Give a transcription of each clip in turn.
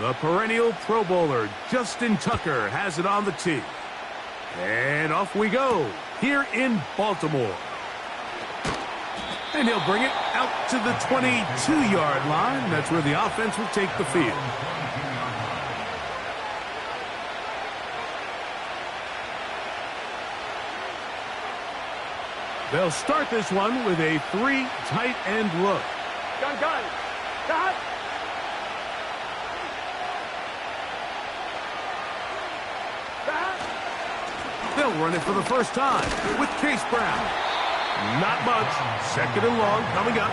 The perennial Pro Bowler, Justin Tucker, has it on the tee. And off we go, here in Baltimore. And he'll bring it out to the 22-yard line. That's where the offense will take the field. They'll start this one with a 3 tight end look. Gun. Cut. They'll run it for the first time with Chase Brown. Not much. 2nd and long coming up.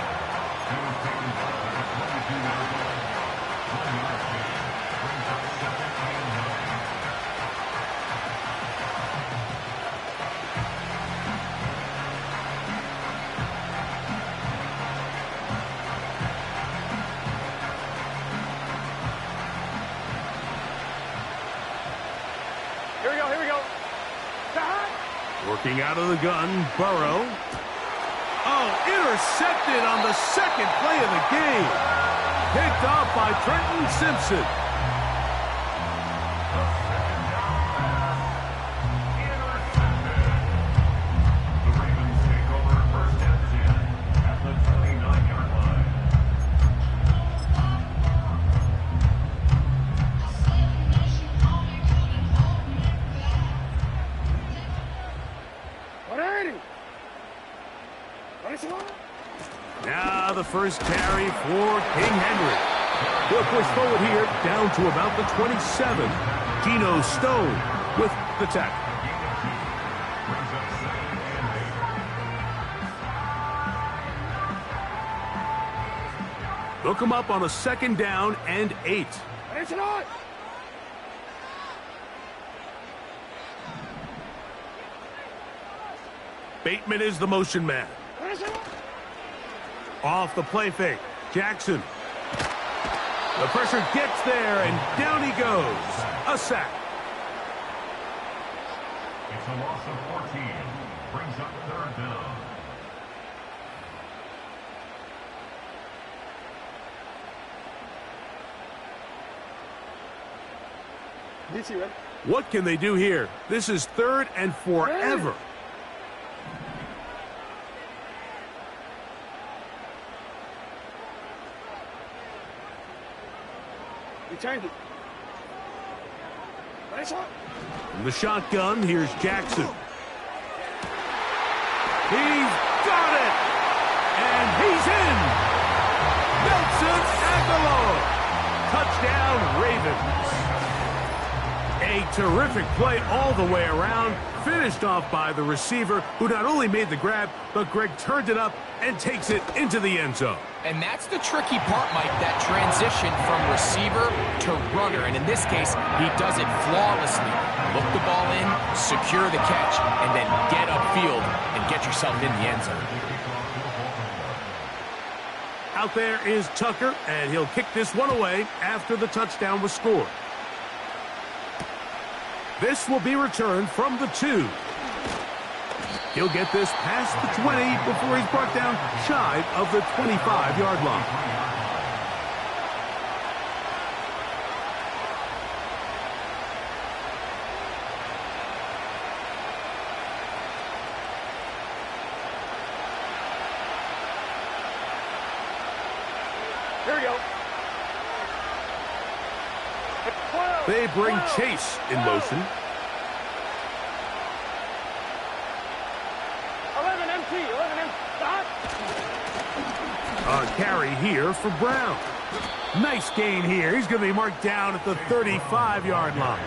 Here we go. Working out of the gun, Burrow. Oh, intercepted on the 2nd play of the game. Picked off by Trenton Simpson. The Ravens take over 1st and 10 at the 29-yard line. Now the first carry for King Henry. He'll push forward here down to about the 27. Geno Stone with the tackle. Look him up on a 2nd down and 8. Bateman is the motion man. Off the play fake. Jackson. The pressure gets there, and down he goes. A sack. It's a loss of 14. Brings up 3rd down. What can they do here? This is 3rd and forever. Returned it. From the shotgun, here's Jackson. He's got it! And he's in! Nelson Agholor! Touchdown, Ravens. A terrific play all the way around, finished off by the receiver, who not only made the grab, but Greg turned it up and takes it into the end zone. And that's the tricky part, Mike, that transition from receiver to runner. And in this case, he does it flawlessly. Look the ball in, secure the catch, and then get upfield and get yourself in the end zone. Out there is Tucker, and he'll kick this one away after the touchdown was scored. This will be returned from the 2. He'll get this past the 20 before he's brought down shy of the 25-yard line. Here we go. They bring Chase in motion. 11 empty. A carry here for Brown. Nice gain here. He's going to be marked down at the 35-yard line.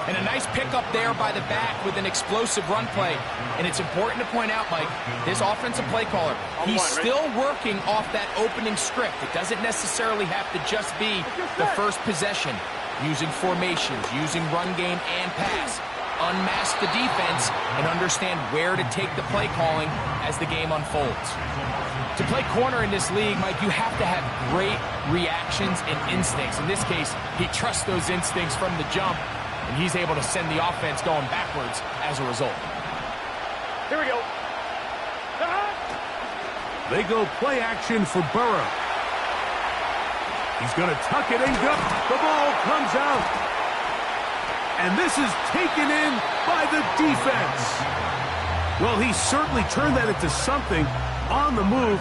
And a nice pickup there by the back with an explosive run play. And it's important to point out, Mike, this offensive play caller, he's still working off that opening script. It doesn't necessarily have to just be the first possession. Using formations, using run game and pass. Unmask the defense and understand where to take the play calling as the game unfolds. To play corner in this league, Mike, you have to have great reactions and instincts. In this case, he trusts those instincts from the jump, and he's able to send the offense going backwards as a result. Here we go. They go play action for Burrow. He's going to tuck it and go. The ball comes out. And this is taken in by the defense. Well, he certainly turned that into something on the move.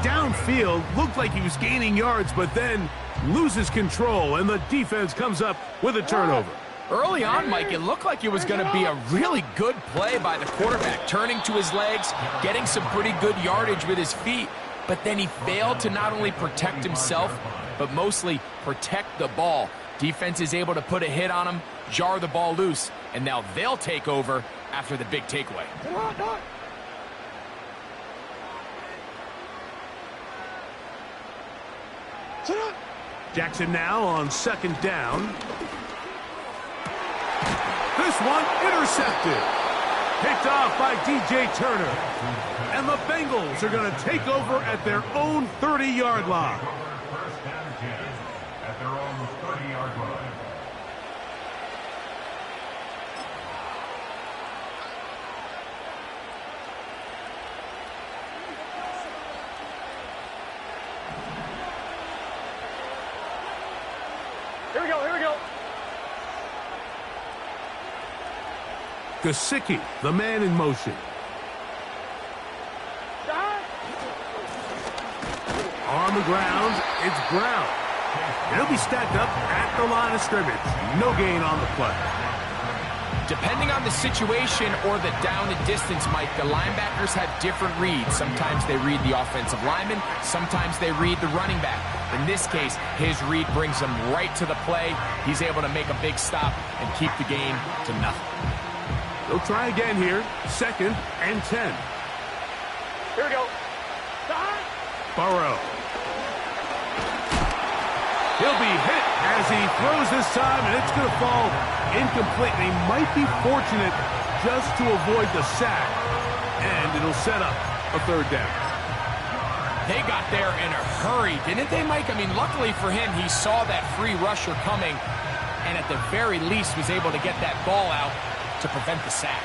Downfield, looked like he was gaining yards, but then loses control, and the defense comes up with a turnover. Early on, Mike, it looked like it was going to be a really good play by the quarterback, turning to his legs, getting some pretty good yardage with his feet, but then he failed to not only protect himself, but mostly protect the ball. Defense is able to put a hit on him, jar the ball loose, and now they'll take over after the big takeaway. Jackson now on second down. This one intercepted. Picked off by DJ Turner. And the Bengals are going to take over at their own 30-yard line. First and 10 at their own 30-yard line. Here we go, here we go. Gesicki, the man in motion. On the ground, it's Brown. He'll be stacked up at the line of scrimmage. No gain on the play. Depending on the situation or the down and distance, Mike, the linebackers have different reads. Sometimes they read the offensive lineman. Sometimes they read the running back. In this case, his read brings him right to the play. He's able to make a big stop and keep the game to nothing. They'll try again here. Second and 10. Here we go. Burrow. He'll be hit as he throws this time, and it's going to fall incomplete. And he might be fortunate just to avoid the sack, and it'll set up a third down. They got there in a hurry, didn't they, Mike? I mean, luckily for him, he saw that free rusher coming, and at the very least was able to get that ball out to prevent the sack.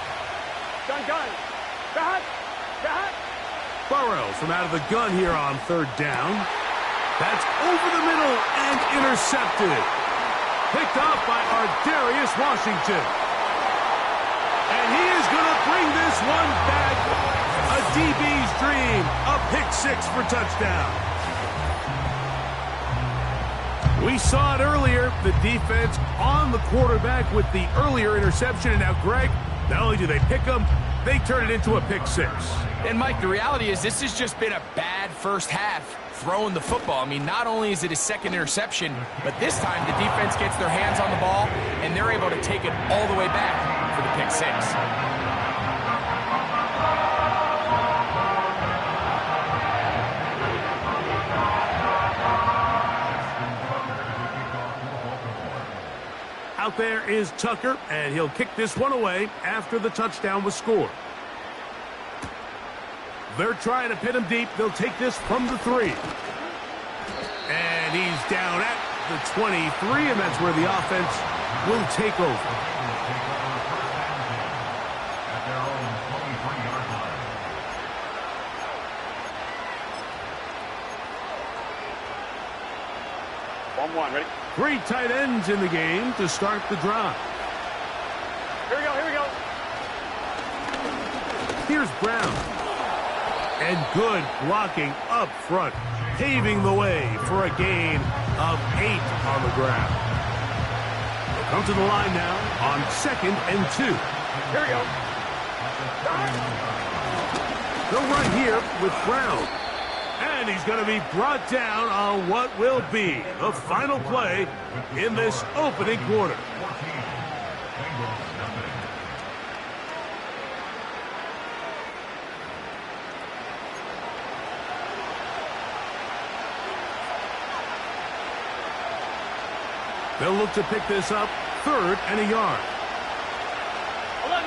Gun. Back. Burrow from out of the gun here on third down. That's over the middle and intercepted. Picked off by Ardarius Washington. And he is going to bring this one back. A DB's dream. A pick six for touchdown. We saw it earlier. The defense on the quarterback with the earlier interception. And now, Greg, not only do they pick him, they turn it into a pick six. And, Mike, the reality is this has just been a bad first half throwing the football. I mean, not only is it a second interception, but this time the defense gets their hands on the ball, and they're able to take it all the way back for the pick six. Out there is Tucker, and he'll kick this one away after the touchdown was scored. They're trying to pin him deep. They'll take this from the 3. And he's down at the 23, and that's where the offense will take over. At their own 23-yard line. 1-1, ready? 3 tight ends in the game to start the drive. Here we go. Here's Brown. And good blocking up front, paving the way for a gain of 8 on the ground. They'll come to the line now on second and 2. Here we go. They'll run here with Brown. And he's going to be brought down on what will be the final play in this opening quarter. They'll look to pick this up, 3rd and a yard. 11.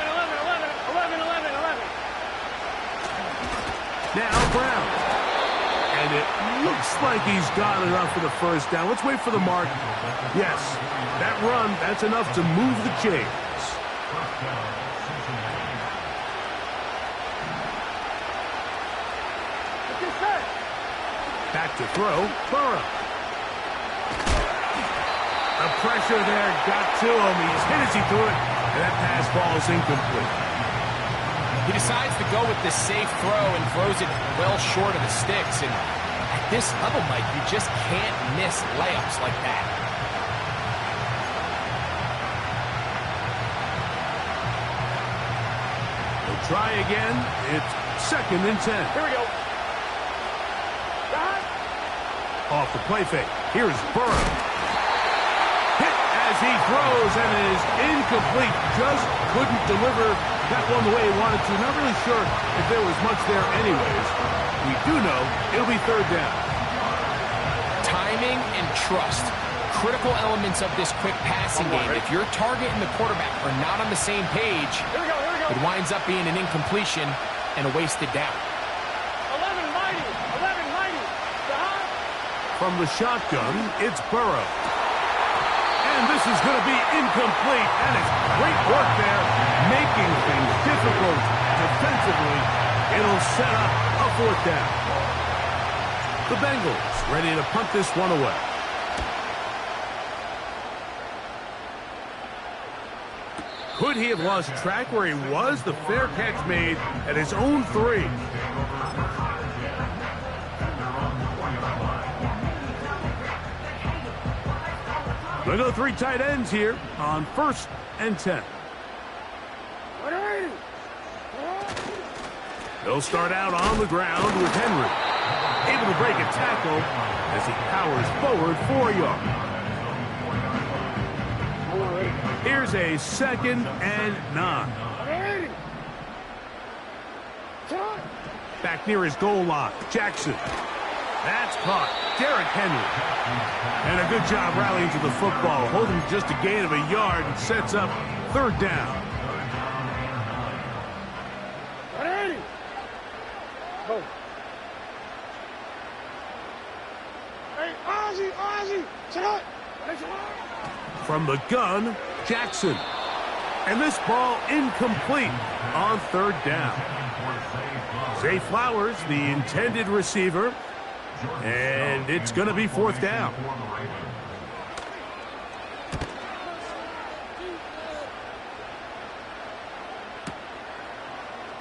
Now Brown. And it looks like he's got enough for the first down. Let's wait for the mark. Yes, that run, that's enough to move the chains. Get set. To throw, Burrow. The pressure there got to him. He's hit as he threw it, and that pass falls incomplete. He decides to go with the safe throw and throws it well short of the sticks. And at this level, Mike, you just can't miss layups like that. They'll try again. It's 2nd and 10. Here we go. Off the play fake. Here's Burrow. Hit as he throws and is incomplete. Just couldn't deliver that one the way he wanted to. Not really sure if there was much there anyways. We do know it'll be 3rd down. Timing and trust. Critical elements of this quick passing game. If your target and the quarterback are not on the same page, it winds up being an incompletion and a wasted down. 11 mighty. 11 mighty. From the shotgun, it's Burrow. And this is going to be incomplete. And it's great work there, making things difficult defensively. It'll set up a 4th down. The Bengals ready to punt this one away. Could he have lost track where he was? The fair catch made at his own 3. We'll go 3 tight ends here on 1st and 10. They'll start out on the ground with Henry. Able to break a tackle as he powers forward 4 yards. Here's a 2nd and 9. Back near his goal line, Jackson. That's caught. Derrick Henry. And a good job rallying to the football, holding just a gain of a yard and sets up 3rd down. From the gun, Jackson. And this ball incomplete on 3rd down. Zay Flowers, the intended receiver. And it's going to be 4th down.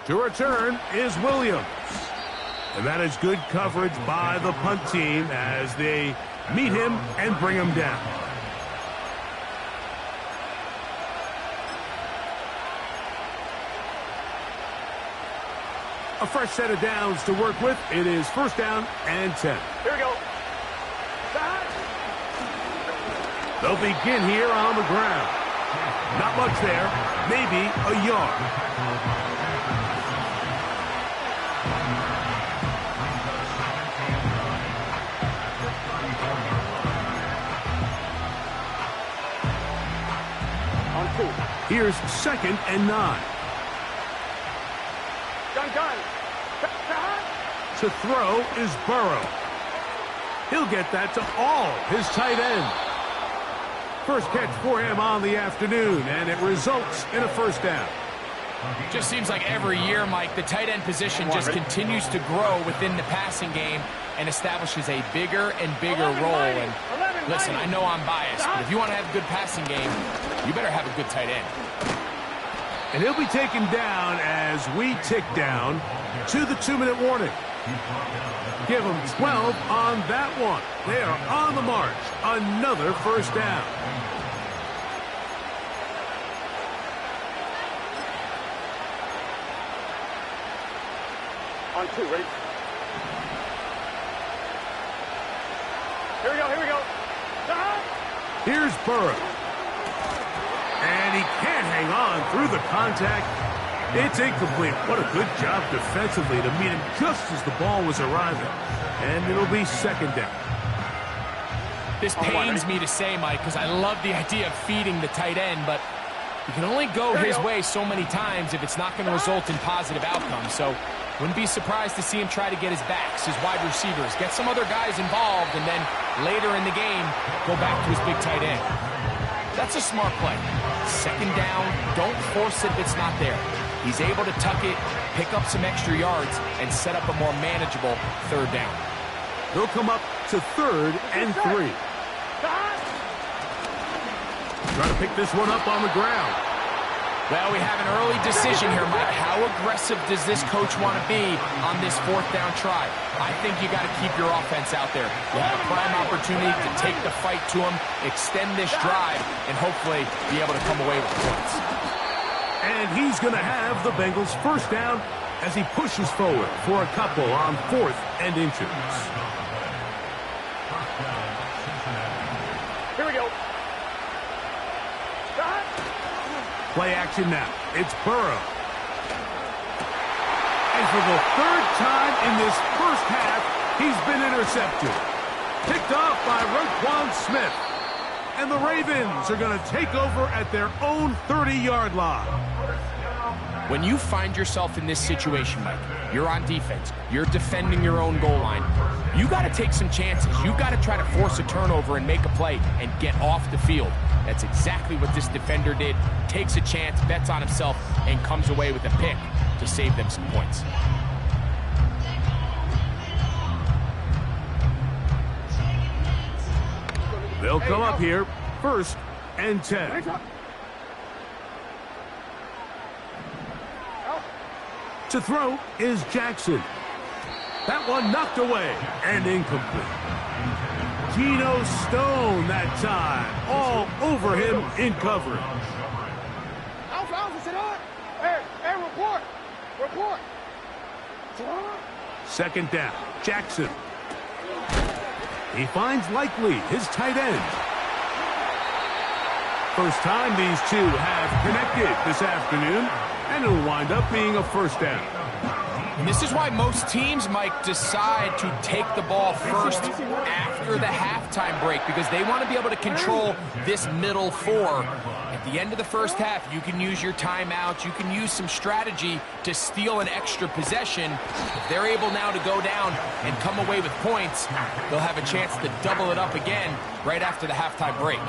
To return is Williams. And that is good coverage by the punt team as they meet him and bring him down. A fresh set of downs to work with. It is 1st down and 10. Here we go. They'll begin here on the ground. Not much there. Maybe a yard. On 2. Here's 2nd and 9. Gun. To throw is Burrow. He'll get that to all his tight end. First catch for him on the afternoon, and it results in a 1st down. Just seems like every year, Mike, the tight end position just continues to grow within the passing game and establishes a bigger and bigger role. And listen, I know I'm biased, but if you want to have a good passing game, you better have a good tight end. And he'll be taken down as we tick down to the 2-minute warning. Give them 12 on that one. They are on the march. Another 1st down. On 2, ready? Here we go. Here's Burrow. And he can't hang on through the contact. It's incomplete. What a good job defensively to meet him just as the ball was arriving. And it'll be 2nd down. This pains me to say, Mike, because I love the idea of feeding the tight end, but you can only go his way so many times if it's not going to result in positive outcomes. So wouldn't be surprised to see him try to get his backs, his wide receivers, get some other guys involved, and then later in the game, go back to his big tight end. That's a smart play. 2nd down, don't force it if it's not there. He's able to tuck it, pick up some extra yards, and set up a more manageable 3rd down. He'll come up to 3rd and 3. Trying to pick this one up on the ground. Well, we have an early decision here, Mike. How aggressive does this coach want to be on this 4th down try? I think you got to keep your offense out there. You have a prime opportunity to take the fight to him, extend this drive, and hopefully be able to come away with points. And he's going to have the Bengals 1st down as he pushes forward for a couple on 4th and inches. Here we go. Play action now. It's Burrow. And for the 3rd time in this 1st half, he's been intercepted. Picked off by Roquan Smith. And the Ravens are going to take over at their own 30-yard line. When you find yourself in this situation, Mike, you're on defense, you're defending your own goal line, you got to take some chances. You got to try to force a turnover and make a play and get off the field. That's exactly what this defender did. Takes a chance, bets on himself, and comes away with a pick to save them some points. They'll come up here, 1st and 10. To throw is Jackson. That one knocked away and incomplete. Geno Stone that time, all over him in coverage. Hey, report. 2nd down, Jackson. He finds Likely, his tight end. First time these two have connected this afternoon, and it'll wind up being a 1st down. And this is why most teams, Mike, decide to take the ball first after the halftime break, because they want to be able to control this middle 4. At the end of the 1st half, you can use your timeouts, you can use some strategy to steal an extra possession. If they're able now to go down and come away with points, they'll have a chance to double it up again right after the halftime break.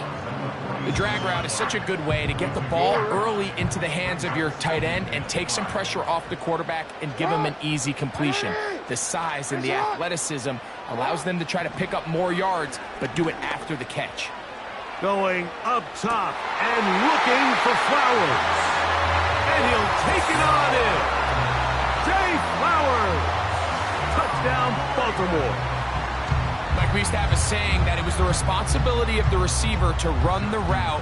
The drag route is such a good way to get the ball early into the hands of your tight end and take some pressure off the quarterback and give him an easy completion. The size and the athleticism allows them to try to pick up more yards, but do it after the catch. Going up top and looking for Flowers. And he'll take it on in. Jay Flowers. Touchdown, Baltimore. Mike, we used to have a saying that it was the responsibility of the receiver to run the route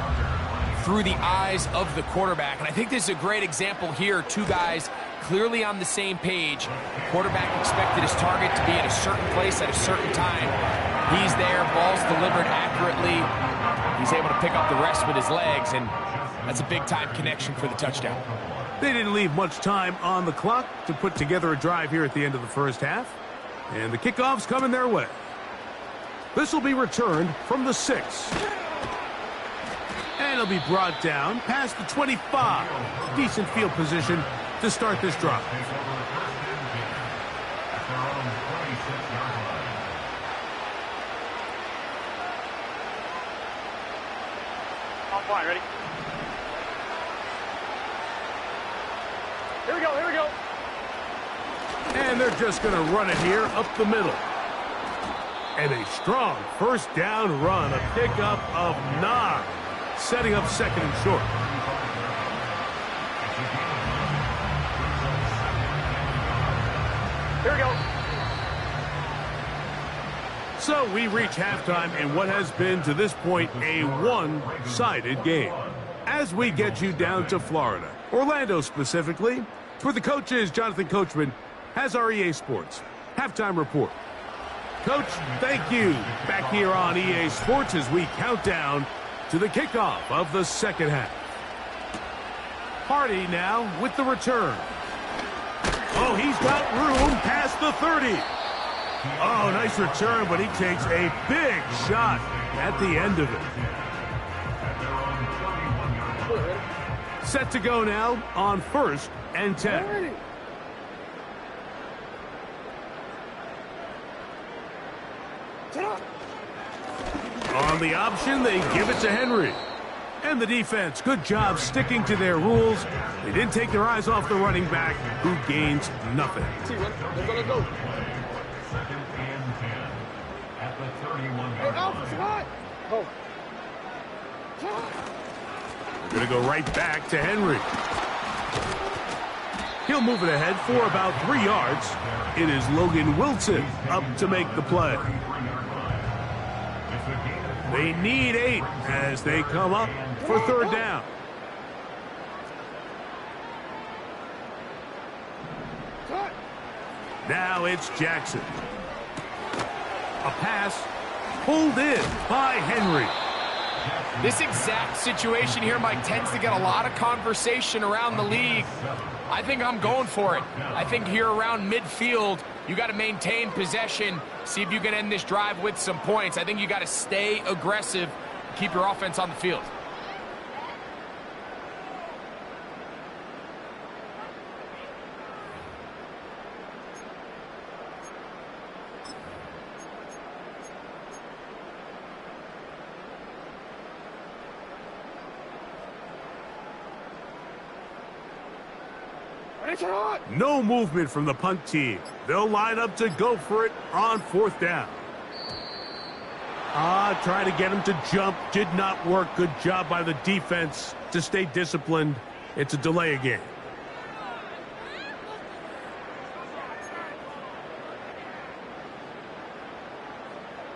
through the eyes of the quarterback. And I think this is a great example here. 2 guys clearly on the same page. The quarterback expected his target to be at a certain place at a certain time. He's there, ball's delivered accurately. He's able to pick up the rest with his legs, and that's a big-time connection for the touchdown. They didn't leave much time on the clock to put together a drive here at the end of the 1st half. And the kickoff's coming their way. This will be returned from the 6. And it'll be brought down past the 25. Decent field position to start this drive. I'm fine, ready? Here we go. And they're just going to run it here up the middle. And a strong 1st down run, a pickup of 9, setting up 2nd and short. Here we go. So we reach halftime in what has been, to this point, a one-sided game. As we get you down to Florida, Orlando specifically, where the coach is Jonathan Coachman, has our EA Sports halftime report. Coach, thank you. Back here on EA Sports as we count down to the kickoff of the 2nd half. Hardy now with the return. Oh, he's got room past the 30. Oh, nice return, but he takes a big shot at the end of it. Set to go now on 1st and 10. On the option, they give it to Henry. And the defense, good job sticking to their rules. They didn't take their eyes off the running back, who gains nothing. Hey, Alpha, slide. Oh. We're going to go right back to Henry. He'll move it ahead for about 3 yards. It is Logan Wilson up to make the play. They need 8 as they come up for 3rd down. Now it's Jackson. A pass pulled in by Henry. This exact situation here, Mike, tends to get a lot of conversation around the league. I think I'm going for it. I think here around midfield, you got to maintain possession, see if you can end this drive with some points. I think you got to stay aggressive, keep your offense on the field. No movement from the punt team. They'll line up to go for it on 4th down. Trying to get him to jump. Did not work. Good job by the defense to stay disciplined. It's a delay again.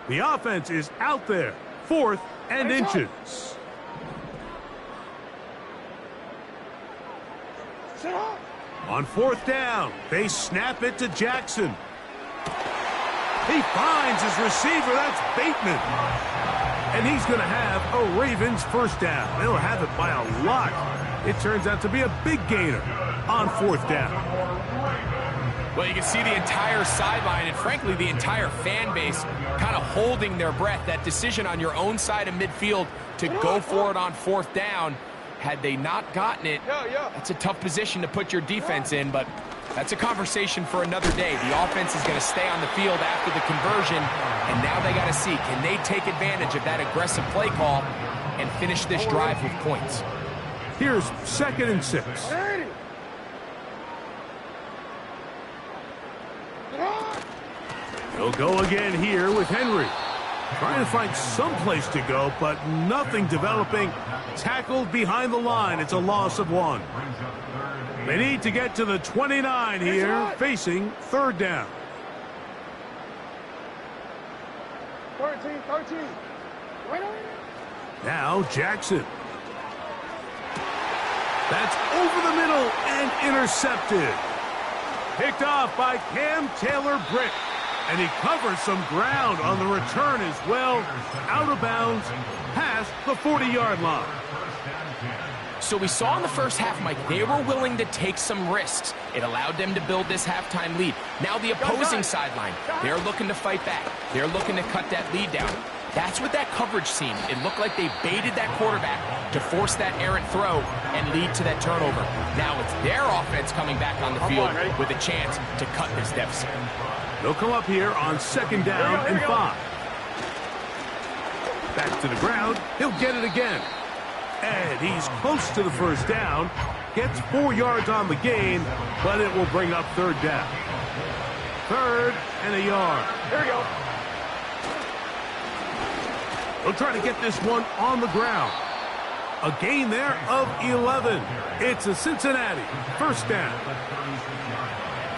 The offense is out there. 4th and inches. On 4th down, they snap it to Jackson. He finds his receiver. That's Bateman. And he's going to have a Ravens 1st down. They'll have it by a lot. It turns out to be a big gainer on 4th down. Well, you can see the entire sideline and, frankly, the entire fan base kind of holding their breath. That decision on your own side of midfield to go for it on 4th down. Had they not gotten it, that's a tough position to put your defense in, but that's a conversation for another day. The offense is going to stay on the field after the conversion, and now they got to see, can they take advantage of that aggressive play call and finish this drive with points? Here's 2nd and 6. He'll go again here with Henry. Trying to find some place to go, but nothing developing. Tackled behind the line. It's a loss of 1. They need to get to the 29 here, facing 3rd down. 13. Now Jackson. That's over the middle and intercepted. Picked off by Cam Taylor-Britt. And he covers some ground on the return as well. Out of bounds, past the 40-yard line. So we saw in the first half, Mike, they were willing to take some risks. It allowed them to build this halftime lead. Now the opposing sideline, they're looking to fight back. They're looking to cut that lead down. That's what that coverage seemed. It looked like they baited that quarterback to force that errant throw and lead to that turnover. Now it's their offense coming back on the field with a chance to cut this deficit. They'll come up here on 2nd down and 5. Back to the ground. He'll get it again. And he's close to the 1st down. Gets 4 yards on the gain, but it will bring up 3rd down. 3rd and a yard. Here we go. They'll try to get this one on the ground. A gain there of 11. It's a Cincinnati 1st down.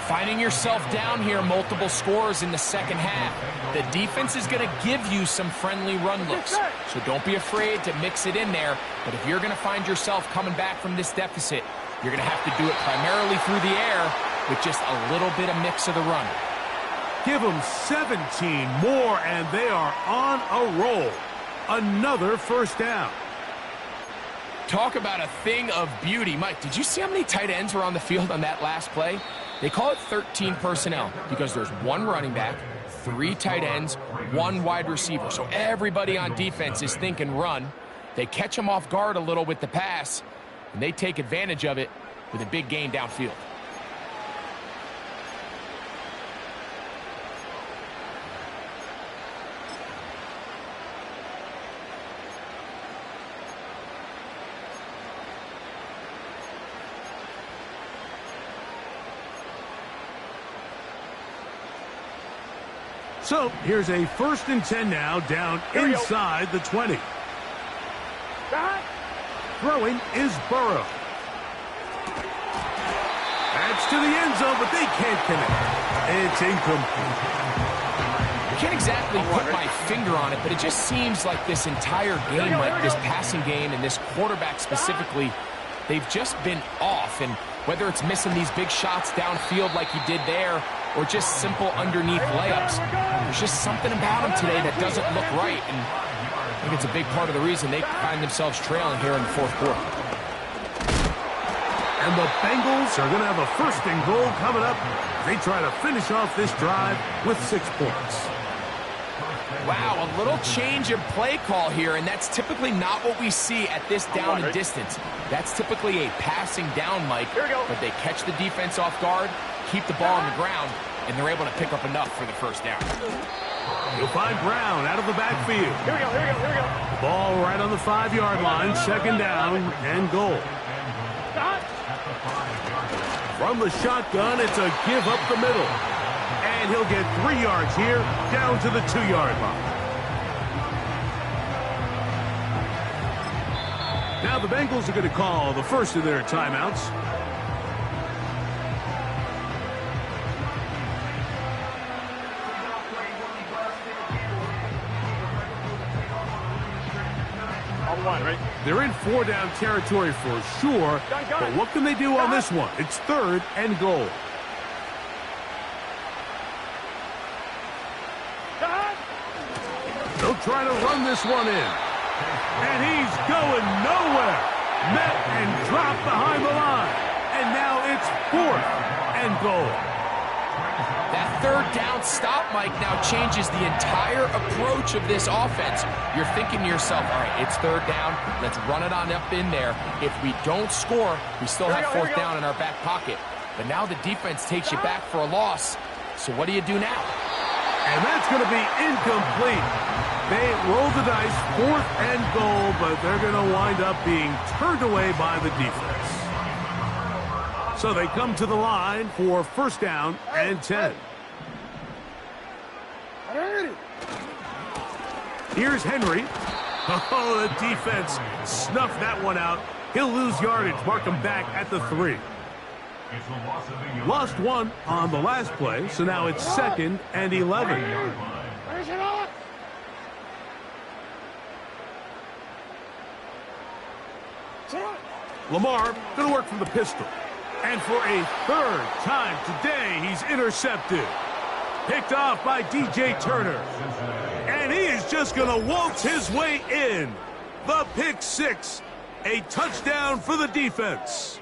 Finding yourself down here, multiple scores in the 2nd half. The defense is going to give you some friendly run looks. So don't be afraid to mix it in there. But if you're going to find yourself coming back from this deficit, you're going to have to do it primarily through the air with just a little bit of mix of the run. Give them 17 more, and they are on a roll. Another 1st down. Talk about a thing of beauty. Mike, did you see how many tight ends were on the field on that last play? They call it 13 personnel because there's 1 running back, 3 tight ends, 1 wide receiver. So everybody on defense is thinking run. They catch them off guard a little with the pass, and they take advantage of it with a big gain downfield. So here's a 1st and 10 now, down inside the 20. Throwing is Burrow. That's to the end zone, but they can't connect. It's incomplete. I can't exactly put my finger on it, but it just seems like this entire game, like this passing game and this quarterback specifically, they've just been off. And whether it's missing these big shots downfield like he did there or just simple underneath layups, there's just something about him today that doesn't look right. And I think it's a big part of the reason they find themselves trailing here in the 4th quarter. And the Bengals are going to have a 1st and goal coming up as they try to finish off this drive with 6 points. Wow, a little change in play call here, and that's typically not what we see at this down and distance. That's typically a passing down, Mike, but they catch the defense off guard, keep the ball on the ground, and they're able to pick up enough for the 1st down. You'll find Brown out of the backfield. Here we go. Ball right on the 5-yard line, 2nd down and goal. From the shotgun, it's a give up the middle. And he'll get 3 yards here, down to the 2-yard line. Now the Bengals are going to call the first of their timeouts. Right? They're in 4-down territory for sure, but what can they do on this one? It's 3rd and goal. They'll try to run this one in. And he's going nowhere. Met and dropped behind the line. And now it's 4th and goal. That 3rd down stop, Mike, now changes the entire approach of this offense. You're thinking to yourself, all right, it's 3rd down. Let's run it on up in there. If we don't score, we still have 4th down in our back pocket. But now the defense takes you back for a loss. So what do you do now? And that's going to be incomplete. They roll the dice, 4th and goal, but they're going to wind up being turned away by the defense. So they come to the line for 1st down and 10. Here's Henry. Oh, the defense snuffed that one out. He'll lose yardage, mark him back at the 3. Lost 1 on the last play, so now it's 2nd and 11. Lamar going to work from the pistol. And for a 3rd time today, he's intercepted. Picked off by DJ Turner. And he is just going to waltz his way in. The pick 6. A touchdown for the defense.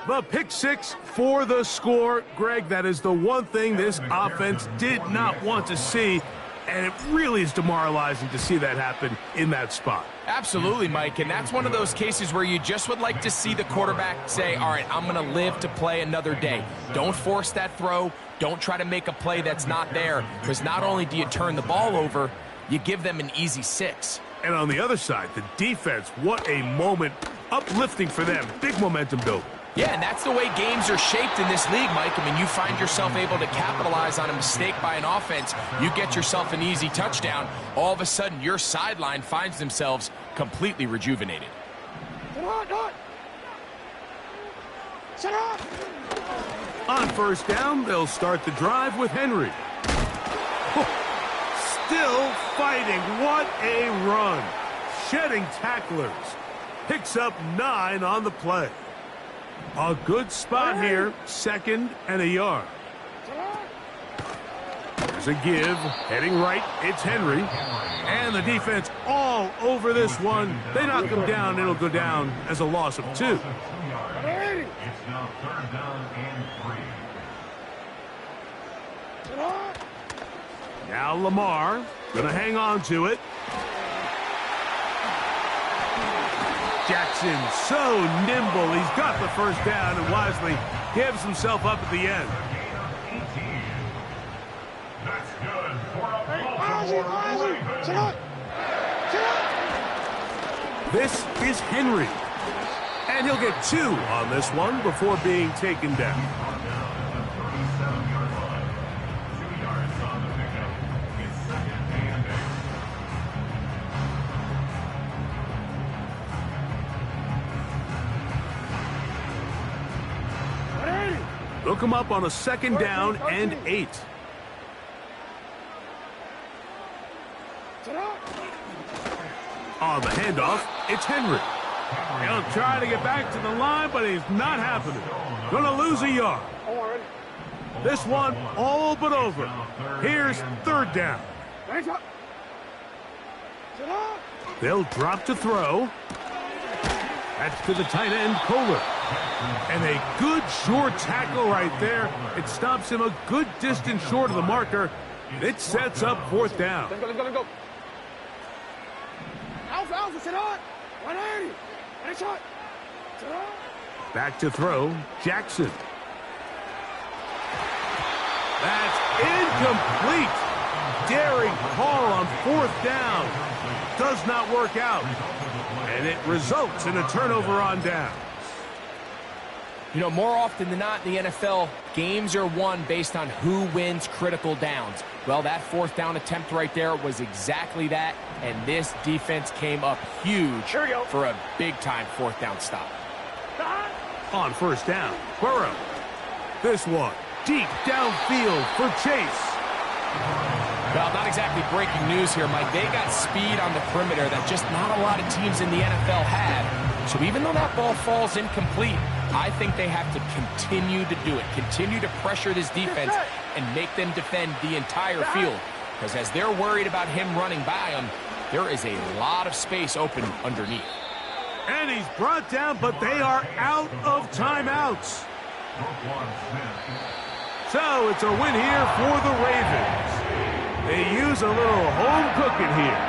The pick 6 for the score. Greg, that is the one thing this offense did not want to see. And it really is demoralizing to see that happen in that spot. Absolutely, Mike, and that's one of those cases where you just would like to see the quarterback say, all right, I'm going to live to play another day. Don't force that throw. Don't try to make a play that's not there, because not only do you turn the ball over, you give them an easy 6. And on the other side, the defense, what a moment. Uplifting for them. Big momentum building. Yeah, and that's the way games are shaped in this league, Mike. I mean, you find yourself able to capitalize on a mistake by an offense. You get yourself an easy touchdown. All of a sudden, your sideline finds themselves completely rejuvenated. On 1st down, they'll start the drive with Henry. Still fighting. What a run. Shedding tacklers. Picks up 9 on the play. A good spot here, 2nd and a yard. There's a give, heading right, it's Henry. And the defense all over this one. They knock him down, it'll go down as a loss of 2. It's now 3rd down and 3. Now Lamar, gonna hang on to it. Jackson, so nimble. He's got the 1st down and wisely gives himself up at the end. That's good for a This is Henry. And he'll get 2 on this one before being taken down. They'll come up on a 2nd down and 8. On the handoff, it's Henry. He'll try to get back to the line, but he's not happening. Gonna lose a yard. This one all but over. Here's 3rd down. They'll drop to throw. That's to the tight end, Kohler. And a good short tackle right there. It stops him a good distance short of the marker. It sets up 4th down. Let's go. Alpha, sit on. 180. Nice shot. Back to throw, Jackson. That's incomplete. Daring call on 4th down. Does not work out. And it results in a turnover on downs. You know, more often than not in the NFL, games are won based on who wins critical downs. Well, that 4th down attempt right there was exactly that, and this defense came up huge for a big-time 4th down stop. On 1st down, Burrow. This one, deep downfield for Chase. Well, not exactly breaking news here, Mike. They got speed on the perimeter that just not a lot of teams in the NFL have. So even though that ball falls incomplete, I think they have to continue to do it. Continue to pressure this defense and make them defend the entire field. Because as they're worried about him running by them, there is a lot of space open underneath. And he's brought down, but they are out of timeouts. So it's a win here for the Ravens. They use a little home cooking here.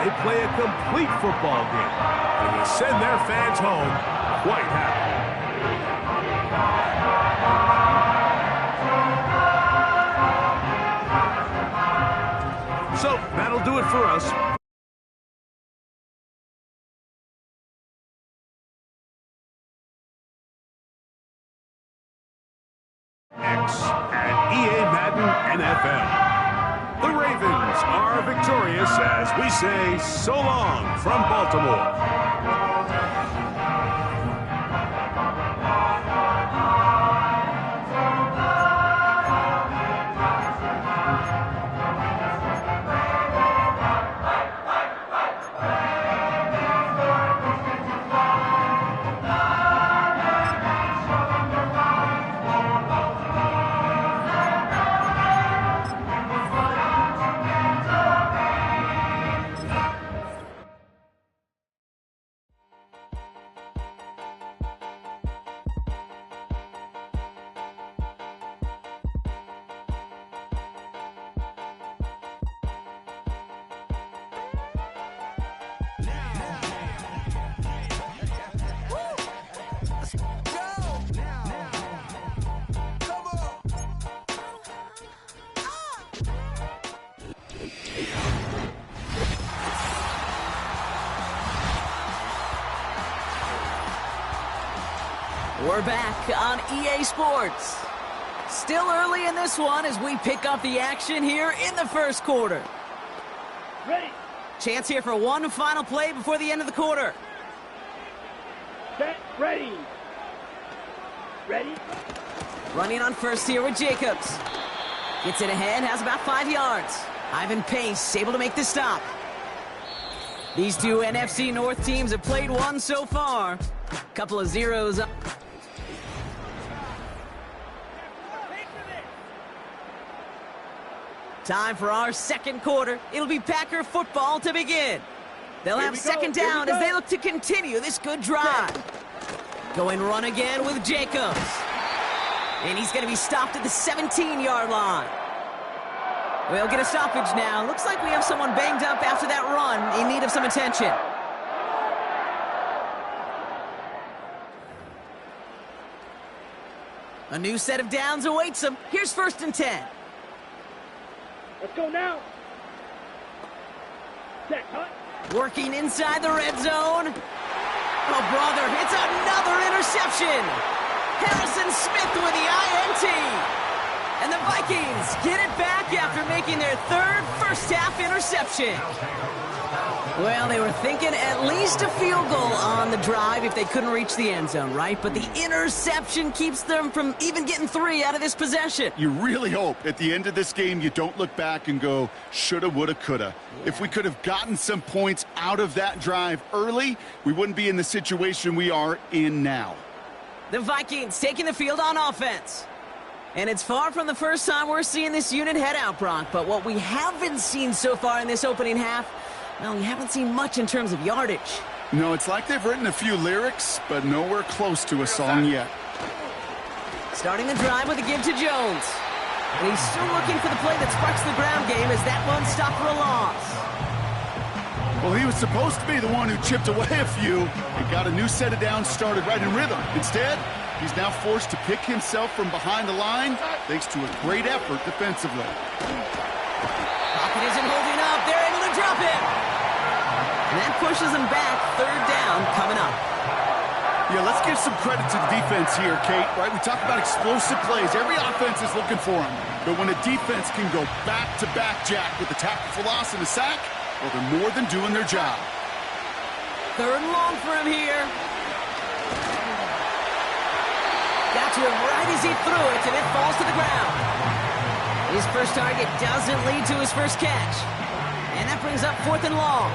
They play a complete football game. And they send their fans home quite happy. So that'll do it for us. X and EA Madden NFL. The Ravens are victorious as we say so long from Baltimore. We're back on EA Sports. Still early in this one as we pick up the action here in the 1st quarter. Ready. Chance here for one final play before the end of the quarter. Set. Ready. Ready. Running on 1st here with Jacobs. Gets it ahead, has about 5 yards. Ivan Pace able to make the stop. These two NFC North teams have played one so far. Couple of zeros up. Time for our 2nd quarter. It'll be Packer football to begin. They'll have 2nd down as they look to continue this good drive. Going run again with Jacobs. And he's going to be stopped at the 17-yard line. We'll get a stoppage now. Looks like we have someone banged up after that run in need of some attention. A new set of downs awaits him. Here's 1st and 10. Let's go now. Set. Cut. Working inside the red zone. Oh, brother, it's another interception. Harrison Smith with the INT. And the Vikings get it back after making their 3rd first-half interception. Well, they were thinking at least a field goal on the drive if they couldn't reach the end zone, right? But the interception keeps them from even getting 3 out of this possession. You really hope at the end of this game you don't look back and go, shoulda, woulda, coulda. Yeah. If we could have gotten some points out of that drive early, we wouldn't be in the situation we are in now. The Vikings taking the field on offense. And it's far from the first time we're seeing this unit head out, Brock. But what we haven't seen so far in this opening half, well, we haven't seen much in terms of yardage. No, it's like they've written a few lyrics, but nowhere close to a song yet. Starting the drive with a give to Jones. And he's still looking for the play that sparks the ground game as that one stopped for a loss. Well, he was supposed to be the one who chipped away a few and got a new set of downs started right in rhythm. Instead, he's now forced to pick himself from behind the line thanks to a great effort defensively. Pocket isn't holding up. They're able to drop it. And that pushes them back. 3rd down coming up. Yeah, let's give some credit to the defense here, Kate, right? We talk about explosive plays. Every offense is looking for them. But when a defense can go back-to-back, Jack, with a tackle for loss and a sack, well, they're more than doing their job. 3rd and long for him here. Got to him right as he threw it, and it falls to the ground. His first target doesn't lead to his first catch. And that brings up 4th and long.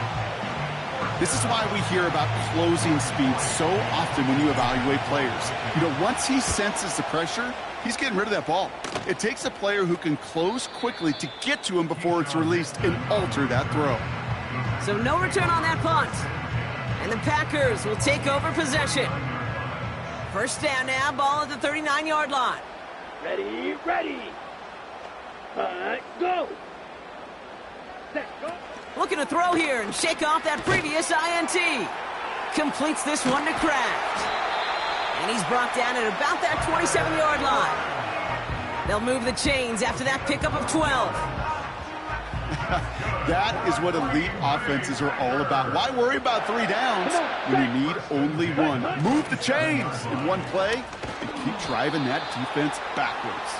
This is why we hear about closing speed so often when you evaluate players. You know, once he senses the pressure, he's getting rid of that ball. It takes a player who can close quickly to get to him before it's released and alter that throw. So no return on that punt. And the Packers will take over possession. 1st down now, ball at the 39-yard line. Ready, ready. Go. Set, go. Looking to throw here and shake off that previous INT. Completes this one to Kraft. And he's brought down at about that 27-yard line. They'll move the chains after that pickup of 12. That is what elite offenses are all about. Why worry about 3 downs when you need only 1? Move the chains in one play and keep driving that defense backwards.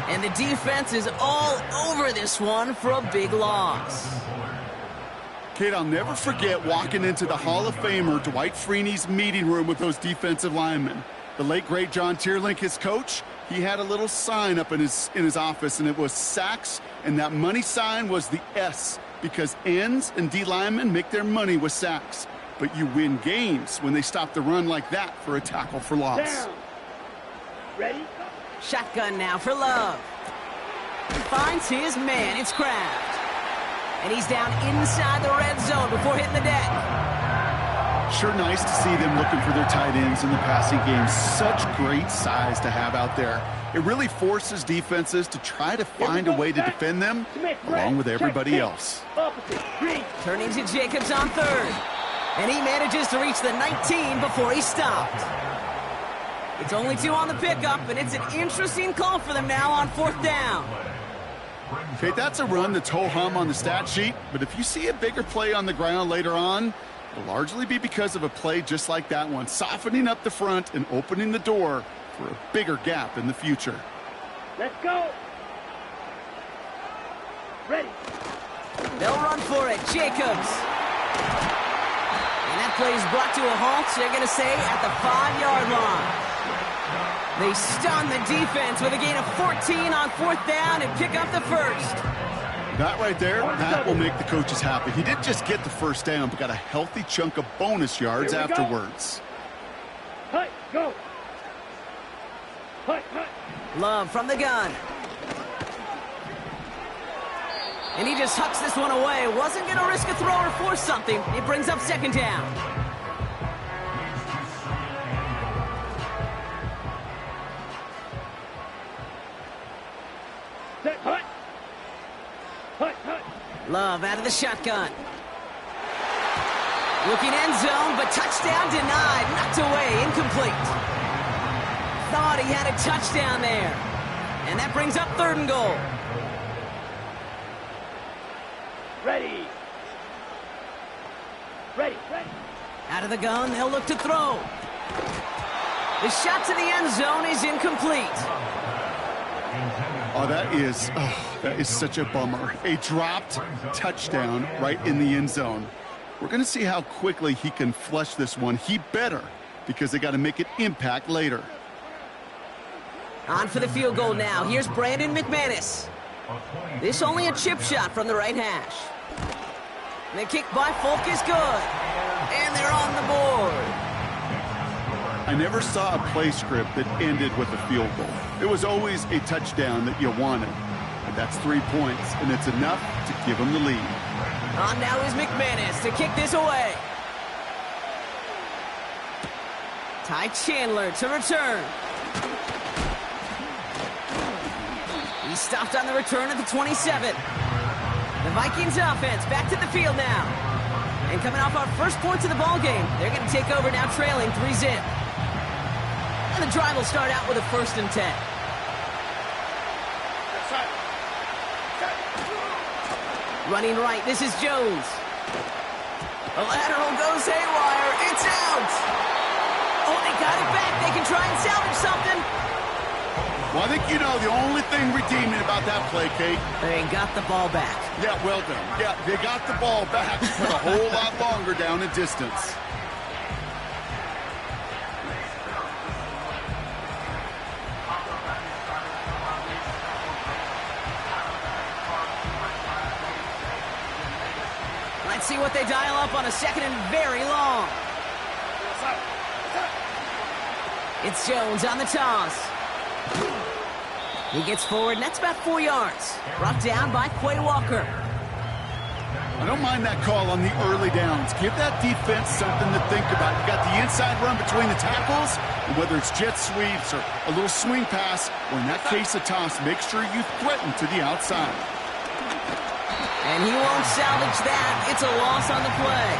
And the defense is all over this one for a big loss. Kate, I'll never forget walking into the Hall of Famer Dwight Freeney's meeting room with those defensive linemen. The late, great John Tierlink, his coach, he had a little sign up in his office, and it was sacks, and that money sign was the S, because ends and D linemen make their money with sacks. But you win games when they stop the run like that for a tackle for loss. Down. Ready? Shotgun now for Love. He finds his man. It's Kraft. And he's down inside the red zone before hitting the deck. Sure nice to see them looking for their tight ends in the passing game. Such great size to have out there. It really forces defenses to try to find a way to defend them along with everybody else. Turning to Jacobs on 3rd. And he manages to reach the 19 before he stopped. It's only 2 on the pickup, and it's an interesting call for them now on 4th down. Okay, that's a run that's ho-hum on the stat sheet, but if you see a bigger play on the ground later on, it'll largely be because of a play just like that one, softening up the front and opening the door for a bigger gap in the future. Let's go. Ready. They'll run for it. Jacobs. And that play is brought to a halt, so they're going to say at the 5-yard line. They stun the defense with a gain of 14 on 4th down and pick up the 1st. That right there, that will make the coaches happy. He didn't just get the 1st down, but got a healthy chunk of bonus yards afterwards. Hut, go. Hut, hut. Love from the gun. And he just hucks this one away. Wasn't going to risk a throw or force something. It brings up 2nd down. Hut. Hut, hut. Love out of the shotgun. Looking end zone, but touchdown denied. Knocked away, incomplete. Thought he had a touchdown there. And that brings up 3rd and goal. Ready. Ready, ready. Out of the gun, they'll look to throw. The shot to the end zone is incomplete. Oh, that is such a bummer. A dropped touchdown right in the end zone. We're going to see how quickly he can flush this one. He better, because they got to make an impact later. On for the field goal now. Here's Brandon McManus. This only a chip shot from the right hash. The kick by Folk is good. And they're on the board. I never saw a play script that ended with a field goal. It was always a touchdown that you wanted. And that's 3 points, and it's enough to give them the lead. On now is McManus to kick this away. Ty Chandler to return. He stopped on the return at the 27. The Vikings offense back to the field now. And coming off our first points of the ball game, they're going to take over now trailing 3-0. And the drive will start out with a 1st and 10. Running right, this is Jones. The lateral goes haywire. It's out. Oh, they got it back. They can try and salvage something. Well, I think you know the only thing redeeming about that play, Kate. They got the ball back. Yeah, well done. Yeah, they got the ball back, but a whole lot longer down in distance. Let's see what they dial up on a 2nd and very long. It's Jones on the toss. He gets forward, and that's about 4 yards. Brought down by Quay Walker. I don't mind that call on the early downs. Give that defense something to think about. You got the inside run between the tackles, and whether it's jet sweeps or a little swing pass, or in that case a toss, make sure you threaten to the outside. And he won't salvage that. It's a loss on the play.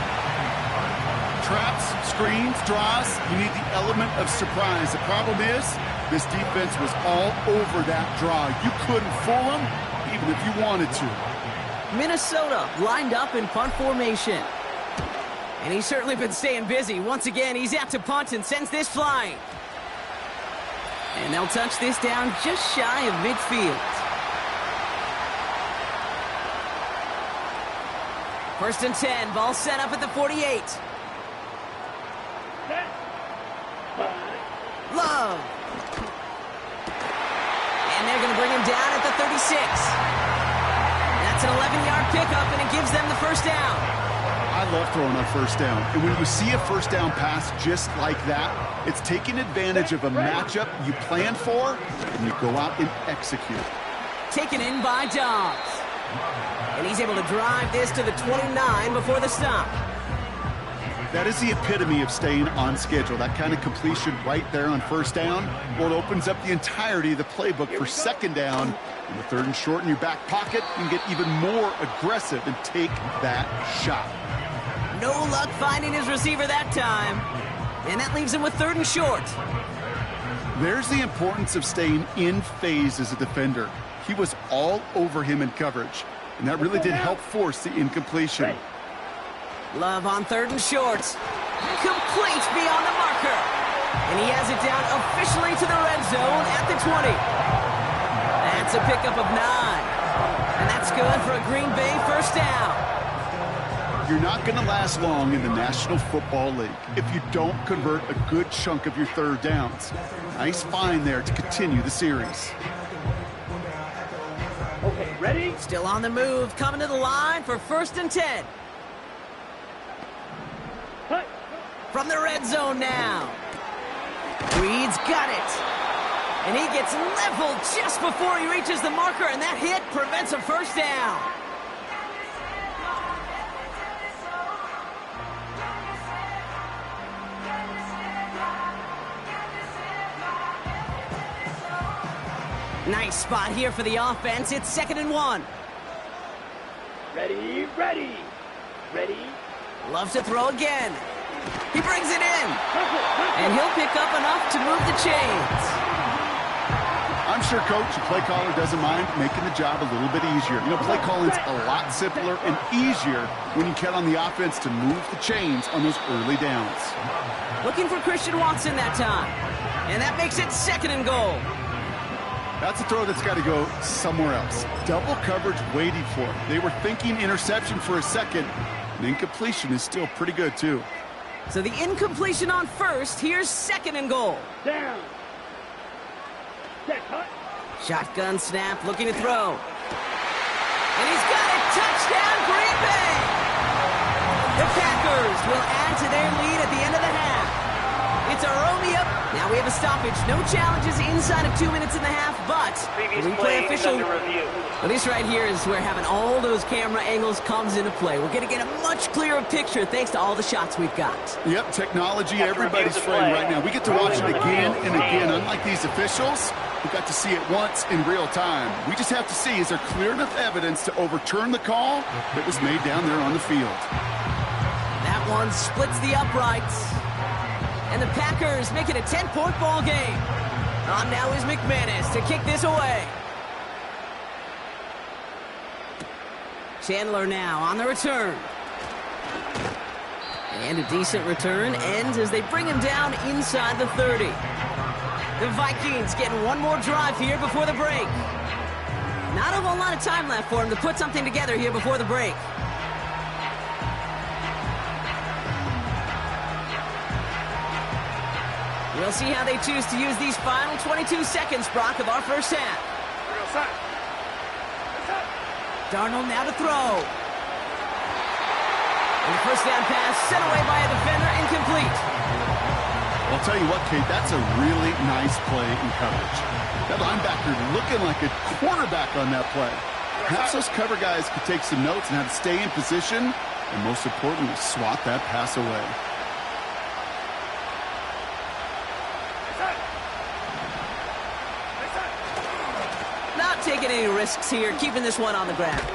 Traps, screens, draws, you need the element of surprise. The problem is, this defense was all over that draw. You couldn't fool them, even if you wanted to. Minnesota lined up in punt formation. And he's certainly been staying busy. Once again, he's out to punt and sends this flying. And they'll touch this down just shy of midfield. 1st and 10, ball set up at the 48. Love. And they're going to bring him down at the 36. That's an 11-yard pickup, and it gives them the 1st down. I love throwing on 1st down. And when you see a 1st down pass just like that, it's taking advantage of a matchup you planned for, and you go out and execute. Taken in by Dobbs. And he's able to drive this to the 29 before the stop. That is the epitome of staying on schedule. That kind of completion right there on 1st down. Well, it opens up the entirety of the playbook for 2nd down. In the 3rd and short in your back pocket, you can get even more aggressive and take that shot. No luck finding his receiver that time. And that leaves him with 3rd and short. There's the importance of staying in phase as a defender. He was all over him in coverage, and that really did help force the incompletion. Love on 3rd and short. Complete beyond the marker. And he has it down officially to the red zone at the 20. That's a pickup of 9. And that's good for a Green Bay 1st down. You're not going to last long in the National Football League if you don't convert a good chunk of your 3rd downs. Nice find there to continue the series. Okay, ready? Still on the move, coming to the line for 1st and 10. Cut. From the red zone now. Reed's got it. And he gets leveled just before he reaches the marker, and that hit prevents a 1st down. Nice spot here for the offense. It's 2nd and 1. Ready, ready. Ready. Loves to throw again. He brings it in. And he'll pick up enough to move the chains. I'm sure Coach, the play caller, doesn't mind making the job a little bit easier. You know, play calling's a lot simpler and easier when you count on the offense to move the chains on those early downs. Looking for Christian Watson that time. And that makes it 2nd and goal. That's a throw that's got to go somewhere else. Double coverage waiting for it. They were thinking interception for a second, An incompletion is still pretty good, too. So the incompletion on first. Here's 2nd and goal. Down. Set, cut. Shotgun snap, looking to throw. And he's got it. Touchdown, Green Bay! The Packers will add to their lead at the end of the half. It's a Romeo. Now we have a stoppage. No challenges inside of 2 minutes and a half, but Previous the play replay is official. under review. Well, this right here is where having all those camera angles comes into play. We're going to get a much clearer picture thanks to all the shots we've got. Yep, technology, Have to everybody's review the friend play. right now. We get to watch it again and again. Unlike these officials, we got to see it once in real time. We just have to see, is there clear enough evidence to overturn the call that was made down there on the field? That one splits the uprights. And the Packers make it a 10-point ball game. On now is McManus to kick this away. Chandler now on the return. And a decent return ends as they bring him down inside the 30. The Vikings getting one more drive here before the break. Not a whole lot of time left for him to put something together here before the break. We'll see how they choose to use these final 22 seconds, Brock, of our first half. Darnold now to throw. And the first down pass sent away by a defender, incomplete. I'll tell you what, Kate, that's a really nice play in coverage. That linebacker looking like a quarterback on that play. Perhaps those cover guys could take some notes on how to stay in position and, most importantly, swat that pass away. Not taking any risks here, keeping this one on the ground.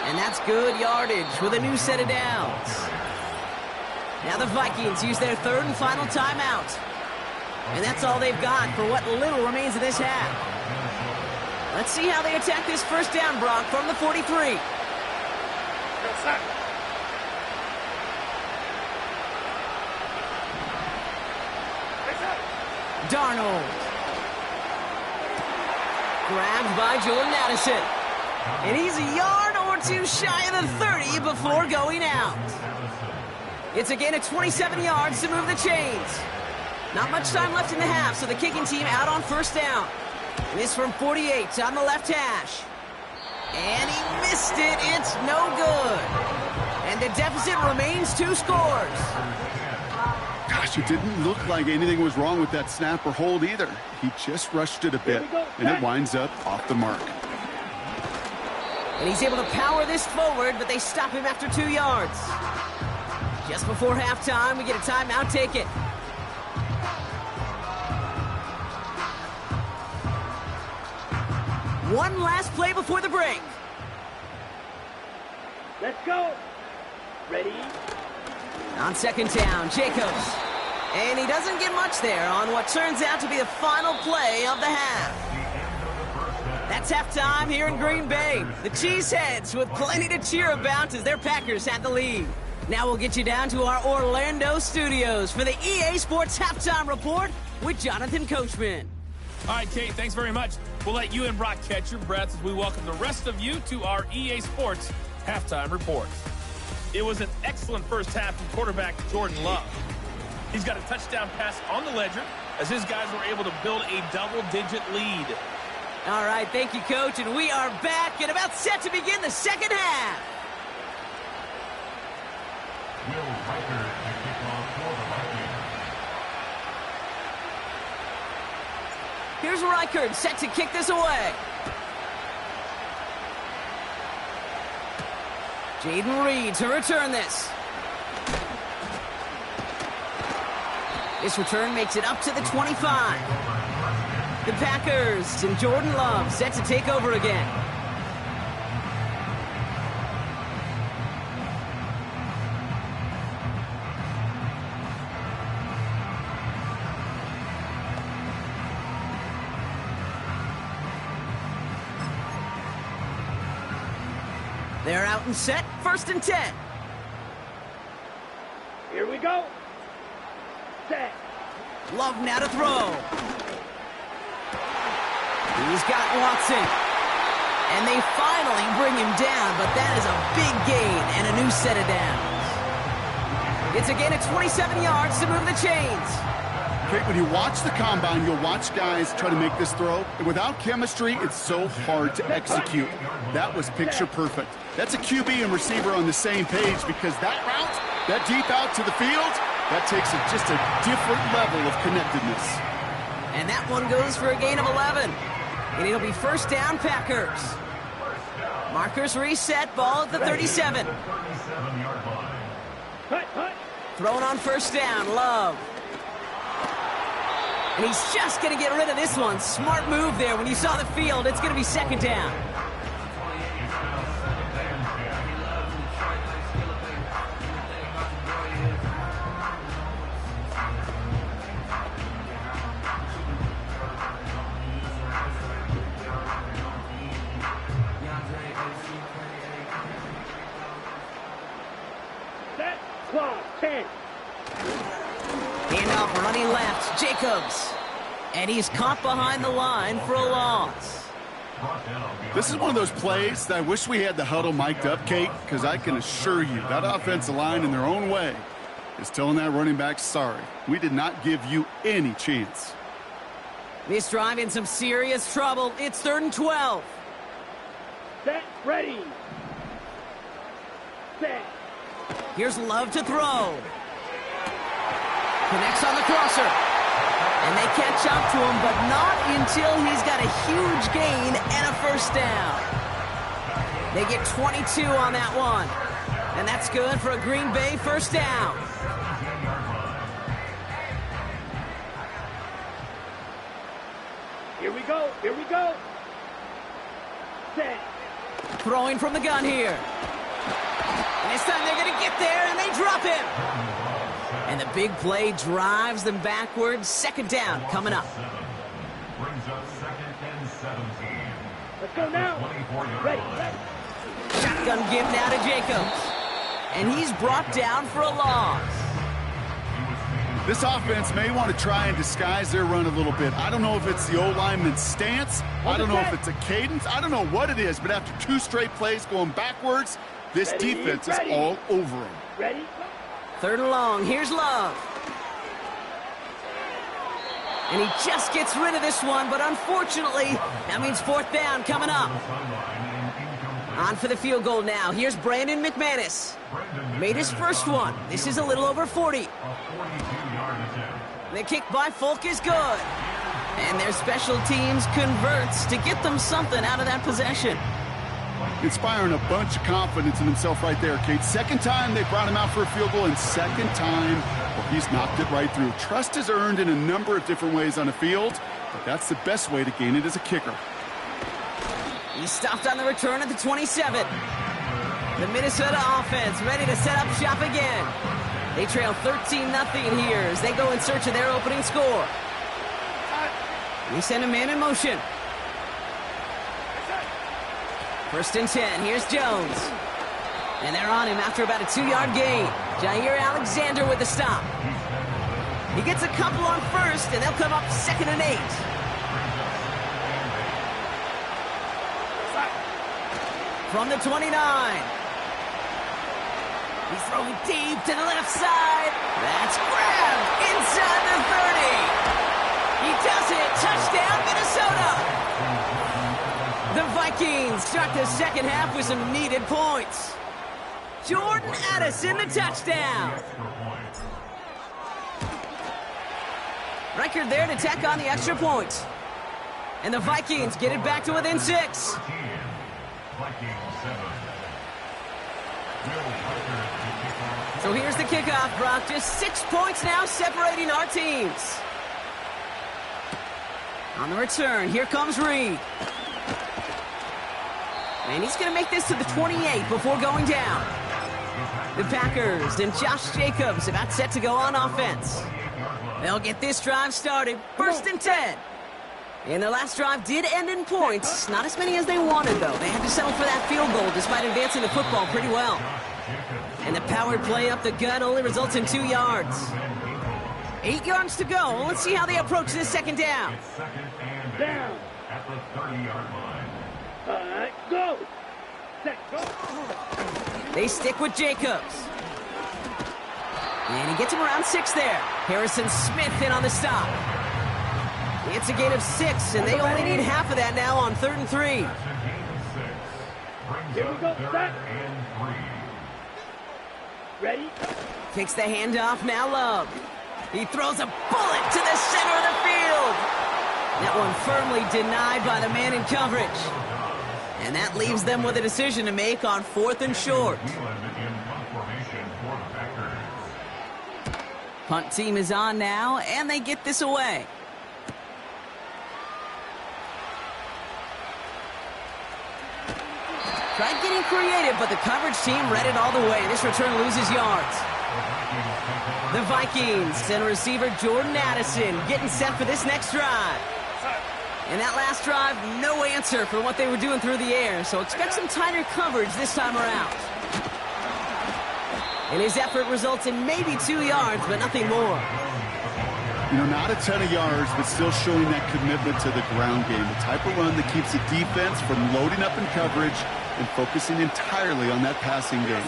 And that's good yardage with a new set of downs. Now the Vikings use their 3rd and final timeout. And that's all they've got for what little remains of this half. Let's see how they attack this first down, Brock, from the 43. Darnold. Grabbed by Jordan Addison. And he's a yard or two shy of the 30 before going out. It's again at 27 yards to move the chains. Not much time left in the half, so the kicking team out on first down. This from 48 on the left hash. And he missed it. It's no good. And the deficit remains 2 scores. Gosh, it didn't look like anything was wrong with that snap or hold either. He just rushed it a bit, and it winds up off the mark. And he's able to power this forward, but they stop him after 2 yards. Just before halftime, we get a timeout, take it. One last play before the break. Let's go. Ready? On second down, Jacobs. And he doesn't get much there on what turns out to be the final play of the half. That's halftime here in Green Bay. The Cheeseheads with plenty to cheer about as their Packers have the lead. Now we'll get you down to our Orlando studios for the EA Sports Halftime Report with Jonathan Coachman. All right, Kate, thanks very much. We'll let you and Brock catch your breaths as we welcome the rest of you to our EA Sports Halftime Report. It was an excellent first half from quarterback Jordan Love. He's got a touchdown pass on the ledger as his guys were able to build a double-digit lead. All right, thank you, Coach, and we are back and about set to begin the second half. Will Riker to kick off for the Vikings. Here's Reichard set to kick this away. Jaden Reed to return this. This return makes it up to the 25. The Packers and Jordan Love set to take over again. They're out and set, 1st and 10. Here we go. Set. Love now to throw. He's got Watson. And they finally bring him down, but that is a big gain and a new set of downs. It's a gain of 27 yards to move the chains. Okay, when you watch the combine, you'll watch guys try to make this throw. And without chemistry, it's so hard to execute. That was picture perfect. That's a QB and receiver on the same page because that route, that deep out to the field, that takes just a different level of connectedness. And that one goes for a gain of 11. And it'll be first down, Packers. Markers reset, ball at the 37. Thrown on first down, Love. And he's just going to get rid of this one. Smart move there. When you saw the field, it's going to be second down. Set. Clock. 10. Handoff running left, Jacobs. And he's caught behind the line for a loss. This is one of those plays that I wish we had the huddle mic'd up, Kate, because I can assure you that offensive line in their own way is telling that running back, sorry, we did not give you any chance. This drive in some serious trouble. It's 3rd and 12. Set. Ready. Set. Here's Love to throw. Connects on the crosser. And they catch up to him, but not until he's got a huge gain and a first down. They get 22 on that one. And that's good for a Green Bay first down. Here we go. Here we go. Set. Throwing from the gun here. And this time they're going to get there, and they drop him. And the big play drives them backwards. Second down coming up. Brings up 2nd and 17. Let's go now. Ready. Shotgun give now to Jacobs. And he's brought down for a loss. This offense may want to try and disguise their run a little bit. I don't know if it's the O-lineman's stance. I don't know if it's a cadence. I don't know what it is, but after 2 straight plays going backwards, this defense is all over them. Ready. 3rd and long. Here's Love. And he just gets rid of this one, but unfortunately, that means 4th down coming up. On for the field goal now. Here's Brandon McManus. Made his first one. This is a little over 40. The kick by Folk is good. And their special teams converts to get them something out of that possession. Inspiring a bunch of confidence in himself right there, Kate. 2nd time they brought him out for a field goal, and 2nd time, well, he's knocked it right through. Trust is earned in a number of different ways on the field, but that's the best way to gain it as a kicker. He stopped on the return at the 27. The Minnesota offense ready to set up shop again. They trail 13-0 here as they go in search of their opening score. We send a man in motion. 1st and 10. Here's Jones. And they're on him after about a 2-yard gain. Jair Alexander with the stop. He gets a couple on first, and they'll come up 2nd and 8. From the 29. He's throwing deep to the left side. That's grabbed inside the 30. He does it. Touchdown, Minnesota. The Vikings start the second half with some needed points. Jordan Addison, the touchdown. Record there to tack on the extra point. And the Vikings get it back to within 6. So here's the kickoff, Brock. Just 6 points now separating our teams. On the return, here comes Reed. And he's going to make this to the 28 before going down. The Packers and Josh Jacobs about set to go on offense. They'll get this drive started. 1st and 10. And their last drive did end in points. Not as many as they wanted, though. They had to settle for that field goal despite advancing the football pretty well. And the powered play up the gut only results in 2 yards. 8 yards to go. Let's see how they approach this second down. Down. At the 30-yard line. Go. Set, go. They stick with Jacobs. And he gets him around 6 there. Harrison Smith in on the stop. It's a gain of 6, and they only need half of that now on 3rd and 3. Here we go. Set. Ready? Takes the handoff, now Love. He throws a bullet to the center of the field. That one firmly denied by the man in coverage. And that leaves them with a decision to make on 4th and short. Punt team is on now, and they get this away. Tried getting creative, but the coverage team read it all the way. This return loses yards. The Vikings and receiver Jordan Addison getting set for this next drive. And that last drive, no answer for what they were doing through the air, so expect some tighter coverage this time around. And his effort results in maybe 2 yards, but nothing more. You know, not a ton of yards, but still showing that commitment to the ground game. The type of run that keeps the defense from loading up in coverage and focusing entirely on that passing game.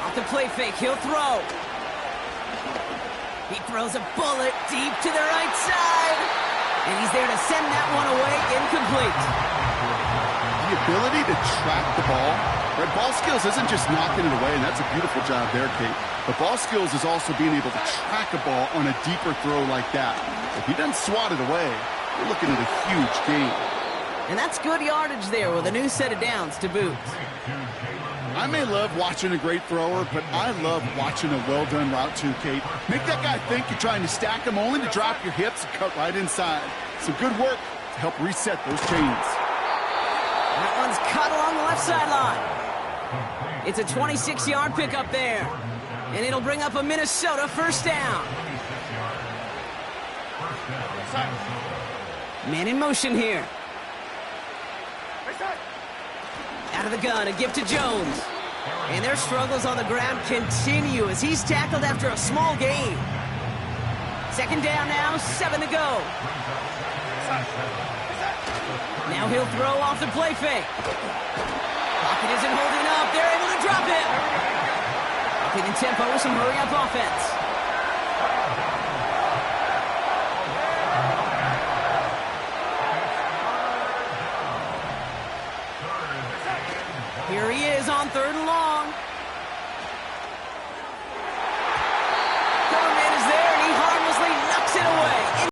Off the play fake, he'll throw. He throws a bullet deep to the right side. And he's there to send that one away incomplete. The ability to track the ball. Right, ball skills isn't just knocking it away, and that's a beautiful job there, Kate. But ball skills is also being able to track a ball on a deeper throw like that. If he doesn't swat it away, we're looking at a huge gain. And that's good yardage there with a new set of downs to boot. I may love watching a great thrower, but I love watching a well-done route too, Kate. Make that guy think you're trying to stack him only to drop your hips and cut right inside. Some good work to help reset those chains. That one's cut along the left sideline. It's a 26-yard pickup there. And it'll bring up a Minnesota first down. Man in motion here. Out of the gun, a gift to Jones. And their struggles on the ground continue as he's tackled after a small gain. 2nd down now, 7 to go. Now he'll throw off the play fake. Pocket isn't holding up. They're able to drop it. Upping in tempo with some hurry-up offense.